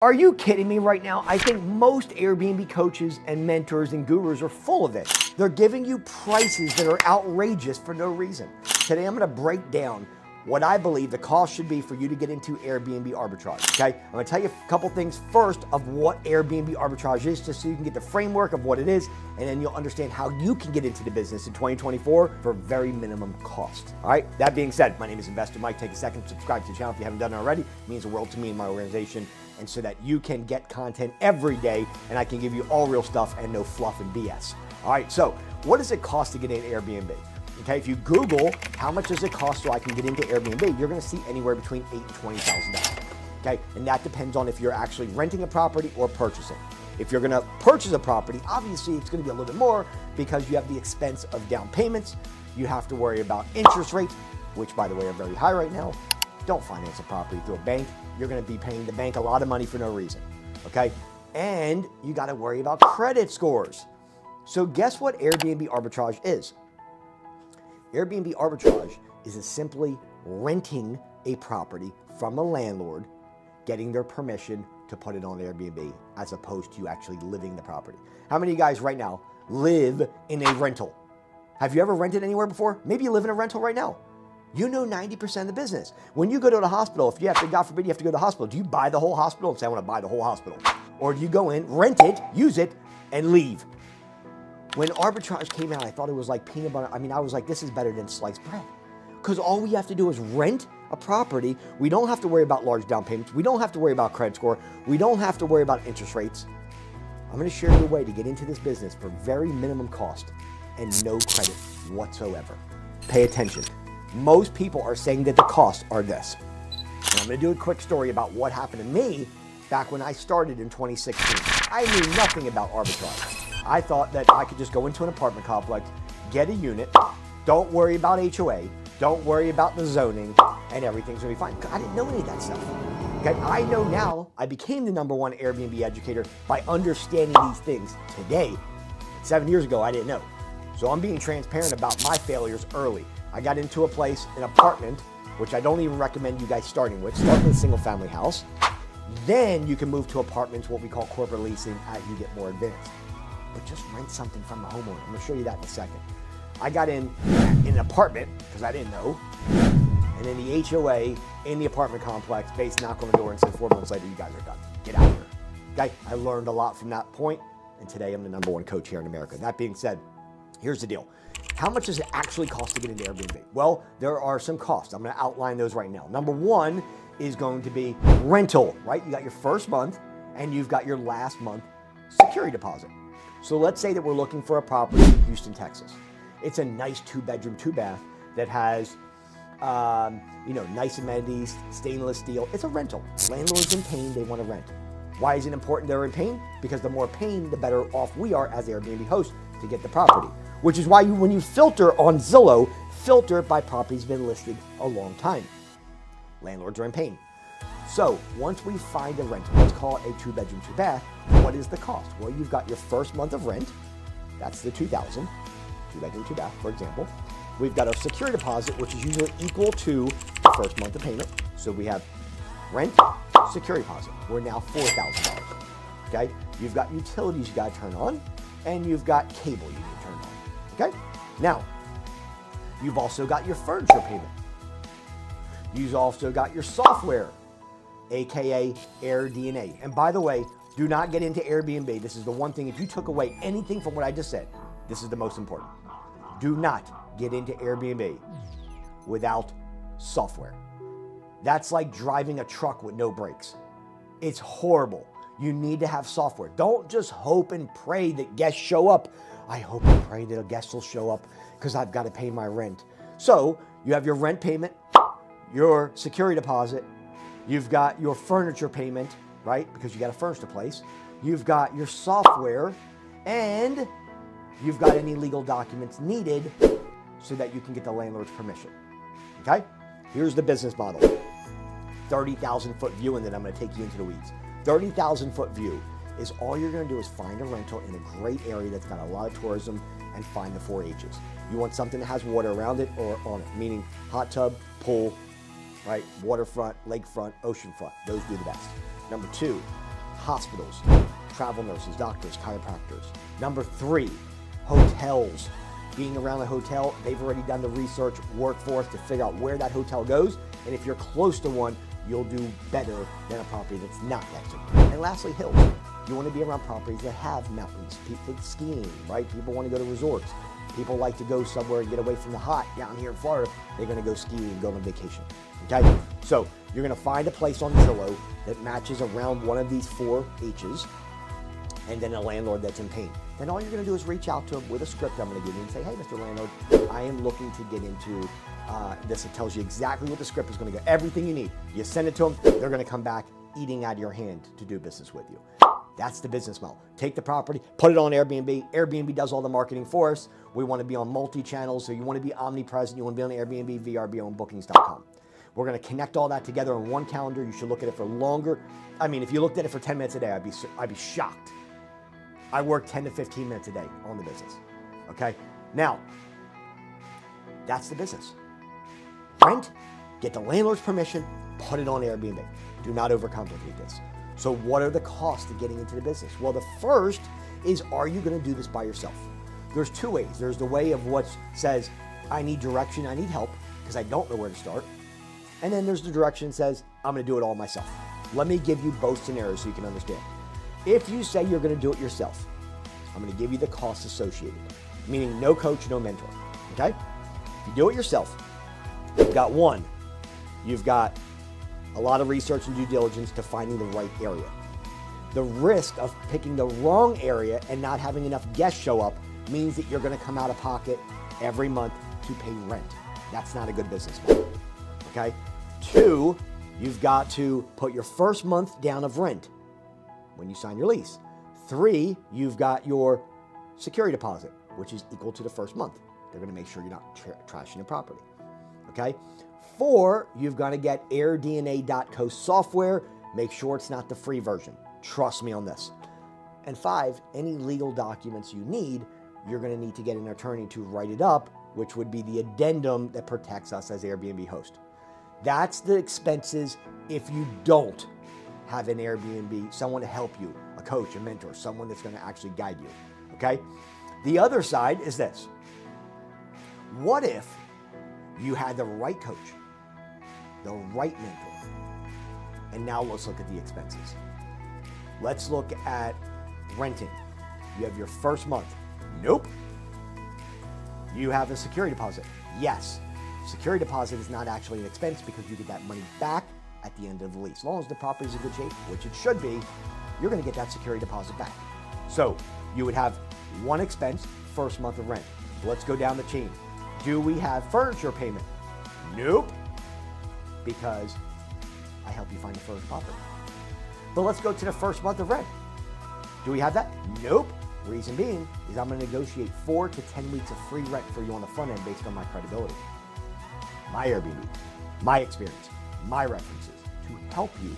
Are you kidding me right now? I think most Airbnb coaches and mentors and gurus are full of it. They're giving you prices that are outrageous for no reason. Today, I'm gonna break down what I believe the cost should be for you to get into Airbnb Arbitrage, okay? I'm gonna tell you a couple things first of what Airbnb Arbitrage is, just so you can get the framework of what it is, and then you'll understand how you can get into the business in 2024 for very minimum cost. All right, that being said, my name is Investor Mike. Take a second, subscribe to the channel if you haven't done it already. It means the world to me and my organization, and so that you can get content every day, and I can give you all real stuff and no fluff and BS. All right, so what does it cost to get into Airbnb? Okay, if you Google how much does it cost so I can get into Airbnb, you're gonna see anywhere between $8,000 and $20,000. Okay, and that depends on if you're actually renting a property or purchasing. If you're gonna purchase a property, obviously it's gonna be a little bit more because you have the expense of down payments. You have to worry about interest rates, which by the way are very high right now. Don't finance a property through a bank. You're gonna be paying the bank a lot of money for no reason, okay? And you gotta worry about credit scores. So guess what Airbnb Arbitrage is? Airbnb Arbitrage is simply renting a property from a landlord, getting their permission to put it on Airbnb, as opposed to you actually living the property. How many of you guys right now live in a rental? Have you ever rented anywhere before? Maybe you live in a rental right now. You know 90% of the business. When you go to the hospital, if you have to, God forbid, you have to go to the hospital, do you buy the whole hospital and say, I want to buy the whole hospital? Or do you go in, rent it, use it, and leave? When Arbitrage came out, I thought it was like peanut butter. I mean, I was like, this is better than sliced bread. Because all we have to do is rent a property. We don't have to worry about large down payments. We don't have to worry about credit score. We don't have to worry about interest rates. I'm going to share you a way to get into this business for very minimum cost and no credit whatsoever. Pay attention. Most people are saying that the costs are this. And I'm going to do a quick story about what happened to me back when I started in 2016. I knew nothing about arbitrage. I thought that I could just go into an apartment complex, get a unit, don't worry about HOA, don't worry about the zoning, and everything's gonna be fine. I didn't know any of that stuff. Okay, I know now. I became the #1 Airbnb educator by understanding these things today. 7 years ago, I didn't know. So I'm being transparent about my failures early. I got into a place, an apartment, which I don't even recommend you guys starting with. Start with a single family house. Then you can move to apartments, what we call corporate leasing, as you get more advanced. But just rent something from the homeowner. I'm gonna show you that in a second. I got in an apartment because I didn't know. And then the HOA in the apartment complex, base knock on the door and said 4 months later, you guys are done. Get out of here. Okay, I learned a lot from that point, and today I'm the #1 coach here in America. That being said, here's the deal. How much does it actually cost to get into Airbnb? Well, there are some costs. I'm gonna outline those right now. #1 is going to be rental, right? You got your first month and you've got your last month security deposit. So let's say that we're looking for a property in Houston, Texas. It's a nice 2-bedroom, 2-bath that has, nice amenities, stainless steel. It's a rental. Landlords in pain, they want to rent. Why is it important they're in pain? Because the more pain, the better off we are as Airbnb hosts to get the property. Which is why when you filter on Zillow, filter by properties been listed a long time. Landlords are in pain. So once we find a rental, let's call it a 2-bedroom, 2-bath, what is the cost? Well, you've got your first month of rent. That's the $2,000, 2-bedroom, 2-bath, for example. We've got our security deposit, which is usually equal to the first month of payment. So we have rent, security deposit. We're now $4,000, okay? You've got utilities you gotta turn on, and you've got cable you need to turn on, okay? Now, you've also got your furniture payment. You've also got your software, AKA AirDNA. And by the way, do not get into Airbnb. This is the one thing, if you took away anything from what I just said, this is the most important. Do not get into Airbnb without software. That's like driving a truck with no brakes. It's horrible. You need to have software. Don't just hope and pray that guests show up. I hope and pray that a guest will show up because I've got to pay my rent. So you have your rent payment, your security deposit, you've got your furniture payment, right? Because you got to furnish the place. You've got your software, and you've got any legal documents needed so that you can get the landlord's permission, okay? Here's the business model. 30,000-foot view, and then I'm going to take you into the weeds. 30,000-foot view is all you're going to do is find a rental in a great area that's got a lot of tourism and find the 4 H's. You want something that has water around it or on it, meaning hot tub, pool, right? Waterfront, lakefront, oceanfront. Those do the best. Number 2, hospitals, travel nurses, doctors, chiropractors. Number 3, hotels. Being around a hotel, they've already done the research, workforce to figure out where that hotel goes. And if you're close to one, you'll do better than a property that's not next to it. And lastly, hills. You want to be around properties that have mountains, people skiing, right? People want to go to resorts. People like to go somewhere and get away from the hot. Down here in Florida, they're going to go skiing and go on vacation, okay? So you're going to find a place on Zillow that matches around one of these 4 H's, and then a landlord that's in pain. Then all you're going to do is reach out to them with a script I'm going to give you and say, hey, Mr. Landlord, I am looking to get into this. It tells you exactly what the script is going to go, everything you need. You send it to them, they're going to come back eating out of your hand to do business with you. That's the business model. Take the property, put it on Airbnb. Airbnb does all the marketing for us. We want to be on multi-channels, so you want to be omnipresent. You want to be on Airbnb, VRBO, and bookings.com. We're going to connect all that together on one calendar. You should look at it for longer. I mean, if you looked at it for 10 minutes a day, I'd be shocked. I work 10 to 15 minutes a day on the business, okay? Now, that's the business. Rent, get the landlord's permission, put it on Airbnb. Do not overcomplicate this. So what are the costs of getting into the business? Well, the first is, are you going to do this by yourself? There's 2 ways. There's the way of what says, I need direction, I need help, because I don't know where to start. And then there's the direction that says, I'm going to do it all myself. Let me give you both scenarios so you can understand. If you say you're going to do it yourself, I'm going to give you the costs associated, meaning no coach, no mentor, okay? If you do it yourself, you've got you've got a lot of research and due diligence to finding the right area. The risk of picking the wrong area and not having enough guests show up means that you're going to come out of pocket every month to pay rent. That's not a good business model, okay? 2, you've got to put your first month down of rent when you sign your lease. 3, you've got your security deposit, which is equal to the first month. They're going to make sure you're not trashing the property, okay? 4, you've got to get airdna.co software. Make sure it's not the free version. Trust me on this. And 5, any legal documents you need, you're going to need to get an attorney to write it up, which would be the addendum that protects us as Airbnb host. That's the expenses if you don't have an Airbnb, someone to help you, a coach, a mentor, someone that's going to actually guide you, okay? The other side is this. What if you had the right coach, the right mentor? And now let's look at the expenses. Let's look at renting. You have your first month. Nope. You have a security deposit. Yes. Security deposit is not actually an expense because you get that money back at the end of the lease. As long as the property is in good shape, which it should be, you're going to get that security deposit back. So you would have one expense, first month of rent. Let's go down the chain. Do we have furniture payment? Nope. Because I help you find the first property. But let's go to the first month of rent. Do we have that? Nope. Reason being is I'm going to negotiate 4 to 10 weeks of free rent for you on the front end based on my credibility, my Airbnb, my experience, my references to help you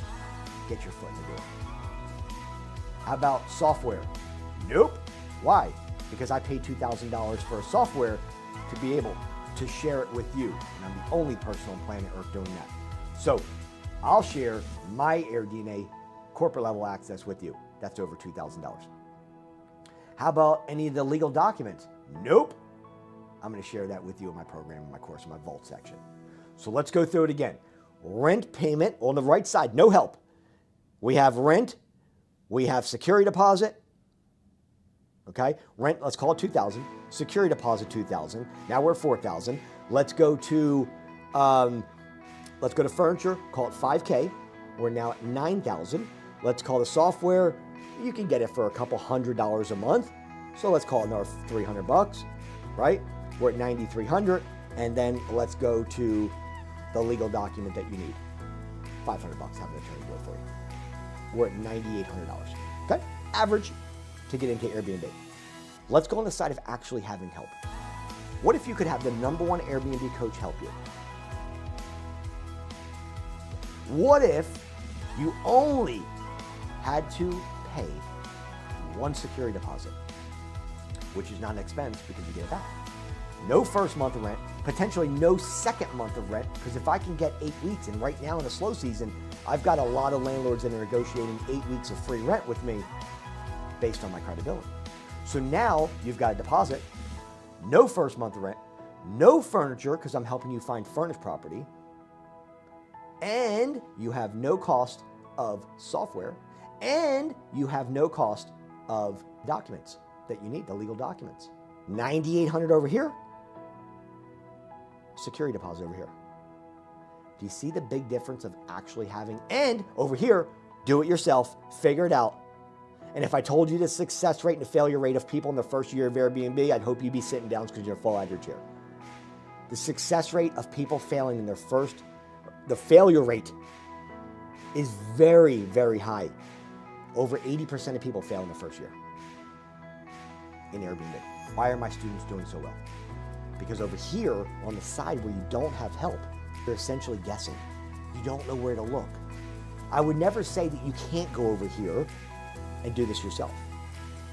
get your foot in the door. How about software? Nope. Why? Because I paid $2,000 for a software to be able to share it with you. And I'm the only person on planet Earth doing that. So I'll share my AirDNA corporate level access with you. That's over $2,000. How about any of the legal documents? Nope. I'm going to share that with you in my program, in my course, in my vault section. So let's go through it again. Rent payment on the right side, no help. We have rent. We have security deposit. Okay, rent, let's call it $2,000. Security deposit, $2,000. Now we're at $4,000. Let's go to furniture, call it $5K. We're now at $9,000. Let's call the software. You can get it for a couple $100 a month. So let's call it another $300, right? We're at $9,300. And then let's go to the legal document that you need. $500, have an attorney do it for you. We're at $9,800, okay? Average to get into Airbnb. Let's go on the side of actually having help. What if you could have the #1 Airbnb coach help you? What if you only had to pay one security deposit, which is not an expense because you get it back? no first month of rent, potentially no second month of rent, because if I can get 8 weeks, and right now in a slow season, I've got a lot of landlords that are negotiating 8 weeks of free rent with me based on my credibility. So now you've got a deposit, no first month of rent, no furniture, because I'm helping you find furnished property, and you have no cost of software, and you have no cost of documents that you need, the legal documents. $9,800 over here, security deposit over here. Do you see the big difference of actually having, and over here, do it yourself, figure it out. And if I told you the success rate and the failure rate of people in the first year of Airbnb, I'd hope you'd be sitting down because you'd fall out of your chair. The success rate of people failing in their first, the failure rate is very, very high. Over 80% of people fail in the first year in Airbnb. Why are my students doing so well? Because over here on the side where you don't have help, you're essentially guessing. You don't know where to look. I would never say that you can't go over here and do this yourself.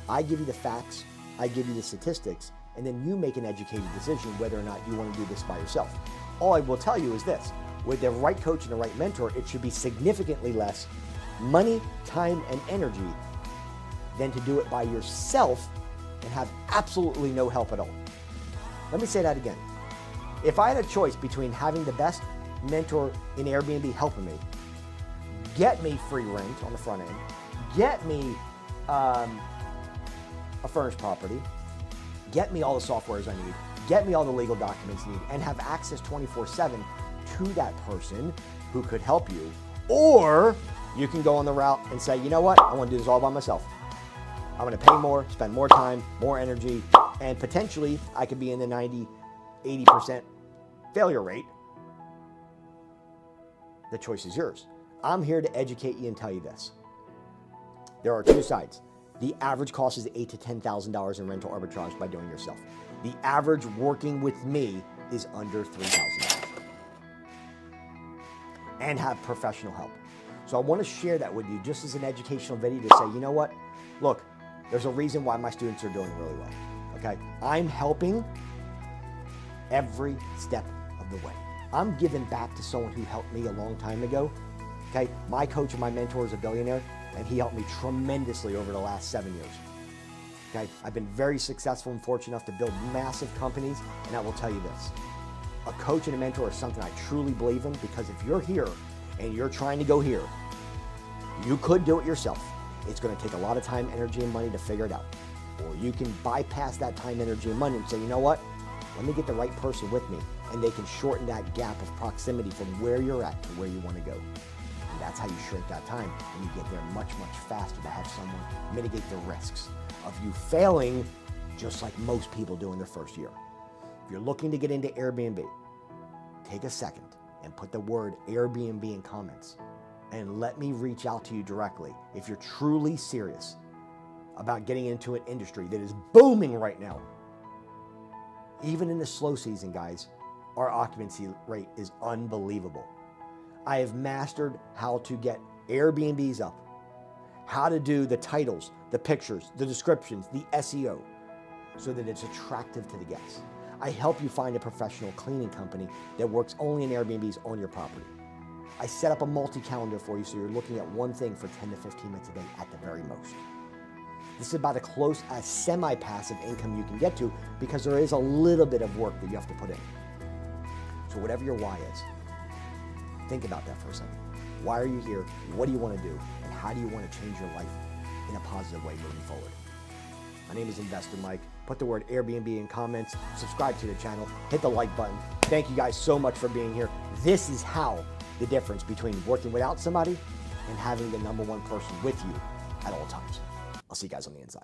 I give you the facts, I give you the statistics, and then you make an educated decision whether or not you want to do this by yourself. All I will tell you is this: with the right coach and the right mentor, it should be significantly less money, time, and energy than to do it by yourself and have absolutely no help at all. Let me say that again. If I had a choice between having the best mentor in Airbnb helping me, get me free rent on the front end, get me a furnished property, get me all the softwares I need, get me all the legal documents I need, and have access 24/7 to that person who could help you. Or you can go on the route and say, you know what, I want to do this all by myself. I'm going to pay more, spend more time, more energy, and potentially I could be in the 90-80% failure rate. The choice is yours. I'm here to educate you and tell you this. There are two sides. The average cost is $8,000 to $10,000 in rental arbitrage by doing it yourself. The average working with me is under $3,000 and have professional help. So I want to share that with you just as an educational video to say, you know what? Look, there's a reason why my students are doing really well, okay? I'm helping every step of the way. I'm giving back to someone who helped me a long time ago, okay? My coach and my mentor is a billionaire, and he helped me tremendously over the last 7 years, okay? I've been very successful and fortunate enough to build massive companies, and I will tell you this. A coach and a mentor is something I truly believe in, because if you're here and you're trying to go here, you could do it yourself. It's going to take a lot of time, energy, and money to figure it out. Or you can bypass that time, energy, and money and say, you know what? Let me get the right person with me, and they can shorten that gap of proximity from where you're at to where you want to go. And that's how you shrink that time, and you get there much, much faster to have someone mitigate the risks of you failing just like most people do in their first year. If you're looking to get into Airbnb, take a second and put the word Airbnb in comments and let me reach out to you directly if you're truly serious about getting into an industry that is booming right now. Even in the slow season, guys, our occupancy rate is unbelievable. I have mastered how to get Airbnbs up, how to do the titles, the pictures, the descriptions, the SEO, so that it's attractive to the guests. I help you find a professional cleaning company that works only in Airbnbs on your property. I set up a multi-calendar for you so you're looking at one thing for 10 to 15 minutes a day at the very most. This is about as close as semi-passive income you can get to, because there is a little bit of work that you have to put in. So whatever your why is, think about that for a second. Why are you here? What do you want to do? And how do you want to change your life in a positive way moving forward? My name is Investor Mike. Put the word Airbnb in comments, subscribe to the channel, hit the like button. Thank you guys so much for being here. This is how the difference between working without somebody and having the number one person with you at all times. I'll see you guys on the inside.